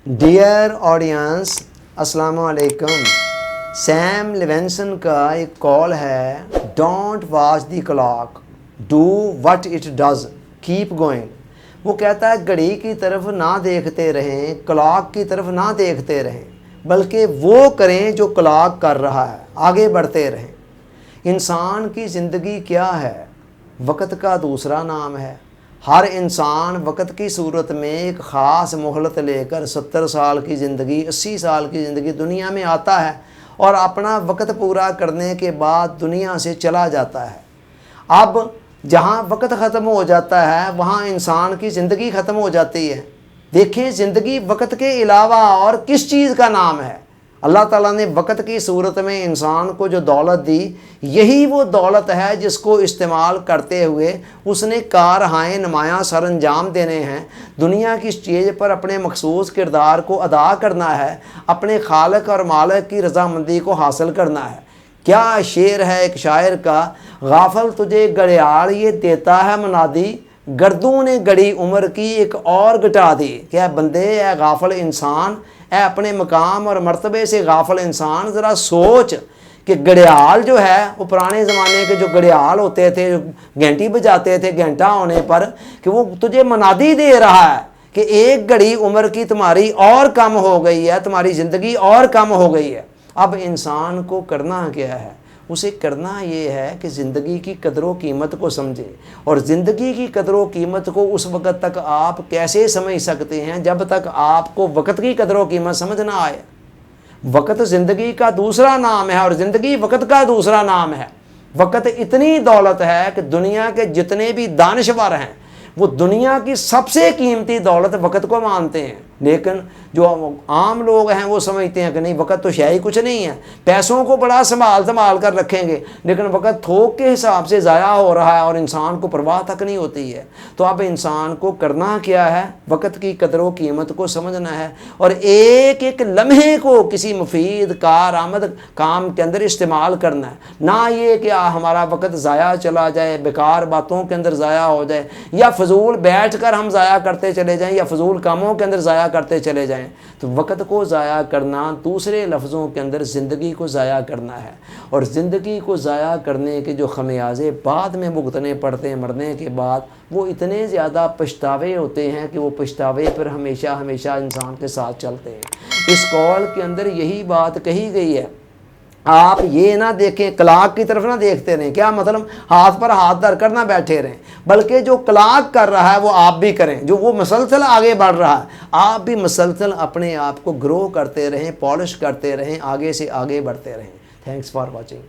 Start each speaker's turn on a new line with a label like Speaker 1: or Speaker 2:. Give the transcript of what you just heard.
Speaker 1: Dear audience, अस्सलाम वालेकुम। Sam Levinson का एक कॉल है, don't watch the clock, do what it does, keep going. वो कहता है घड़ी की तरफ ना देखते रहें, क्लॉक की तरफ ना देखते रहें, बल्कि वो करें जो क्लॉक कर रहा है, आगे बढ़ते रहें। इंसान की ज़िंदगी क्या है? वक़्त का दूसरा नाम है। हर इंसान वक़्त की सूरत में एक ख़ास मोहलत लेकर 70 साल की ज़िंदगी, 80 साल की ज़िंदगी दुनिया में आता है और अपना वक़्त पूरा करने के बाद दुनिया से चला जाता है। अब जहाँ वक़्त ख़त्म हो जाता है वहाँ इंसान की ज़िंदगी ख़त्म हो जाती है। देखें, ज़िंदगी वक़्त के अलावा और किस चीज़ का नाम है? अल्लाह ताला ने वक़्त की सूरत में इंसान को जो दौलत दी, यही वो दौलत है जिसको इस्तेमाल करते हुए उसने कारहाएँ नुमायाँ सर अंजाम देने हैं। दुनिया की स्टेज पर अपने मखसूस किरदार को अदा करना है, अपने खालिक और मालिक की रज़ामंदी को हासिल करना है। क्या शेर है एक शायर का, गाफल तुझे घड़ियाल ये देता है मुनादी, गर्दों ने घड़ी उम्र की एक और घटा दी। क्या बंदे, है गाफल इंसान, है अपने मकाम और मर्तबे से गाफल इंसान, ज़रा सोच कि घड़ियाल जो है वो पुराने ज़माने के जो घड़ियाल होते थे, जो घंटी बजाते थे घंटा होने पर, कि वो तुझे मुनादी दे रहा है कि एक घड़ी उम्र की तुम्हारी और कम हो गई है, तुम्हारी ज़िंदगी और कम हो गई है। अब इंसान को करना क्या है? उसे करना ये है कि ज़िंदगी की कदर कीमत को समझे। और ज़िंदगी की कदर कीमत को उस वक़्त तक आप कैसे समझ सकते हैं जब तक आपको वक़्त की कदर कीमत समझ ना आए। वक़्त ज़िंदगी का दूसरा नाम है और ज़िंदगी वक़्त का दूसरा नाम है। वक़्त इतनी दौलत है कि दुनिया के जितने भी दानिशवर हैं वो दुनिया की सबसे कीमती दौलत वक़्त को मानते हैं। लेकिन जो आम लोग हैं वो समझते हैं कि नहीं, वक़्त तो शायद कुछ नहीं है, पैसों को बड़ा संभाल कर रखेंगे, लेकिन वक़्त थोक के हिसाब से ज़ाया हो रहा है और इंसान को परवाह तक नहीं होती है। तो अब इंसान को करना क्या है? वक़्त की कदर व कीमत को समझना है और एक एक लम्हे को किसी मुफीद कारआमद काम के अंदर इस्तेमाल करना है। ना ये कि हमारा वक़्त ज़ाया चला जाए, बेकार बातों के अंदर ज़ाया हो जाए, या फजूल बैठ कर हम ज़ाया करते चले जाएँ, या फजूल कामों के अंदर ज़ाया करते चले जाएं। तो वक़्त को ज़ाया करना दूसरे लफ्ज़ों के अंदर ज़िंदगी को ज़ाया करना है। और ज़िंदगी को ज़ाया करने के जो खमियाज़े बाद में भुगतने पड़ते हैं मरने के बाद, वो इतने ज़्यादा पछतावे होते हैं कि वो पछतावे पर हमेशा हमेशा इंसान के साथ चलते हैं। इस कॉल के अंदर यही बात कही गई है। आप ये ना देखें, क्लॉक की तरफ ना देखते रहें। क्या मतलब? हाथ पर हाथ धर कर ना बैठे रहें, बल्कि जो क्लॉक कर रहा है वो आप भी करें। जो वो मसलसल आगे बढ़ रहा है, आप भी मसलसल अपने आप को ग्रो करते रहें, पॉलिश करते रहें, आगे से आगे बढ़ते रहें। Thanks for watching.